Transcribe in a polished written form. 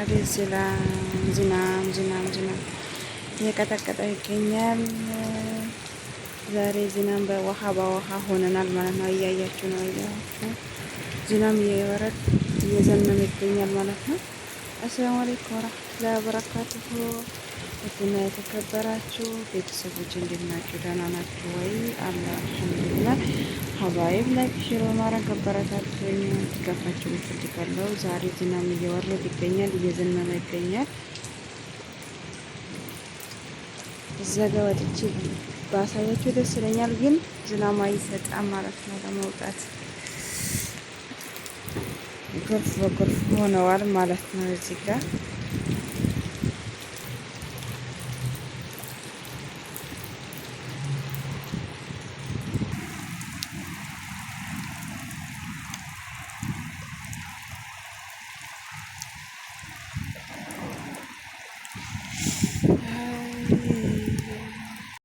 ዛሬ ዝናብ እየቀጠቀጠ ይገኛል። ዛሬ ዝናብ በውሃ ሆነናል ማለት ነው። እያያችሁ ነው። ዝናብ እየዘነበ ይገኛል ማለት ነው። አሰላሙ አለይኩም ወራህመቱላሂ ወበረካቱሁ። ውድና የተከበራችሁ ቤተሰቦች እንዴት ናችሁ? ደህና ናችሁ ወይ? አልሐምዱሊላህ። ሀባይብ ላይክ ሼር በማድረግ አበረታቱኝ። ድጋፋችሁን እፈልጋለሁ። ዛሬ ዝናብ እየወረደ ይገኛል፣ እየዘነበ ይገኛል። እዛ ጋ ወጥቼ ባሳያችሁ ደስ ይለኛል፣ ግን ዝናብ አይሰጣም ማለት ነው። ለመውጣት ጎርፍ በጎርፍ ሆነዋል ማለት ነው። እዚህ ጋር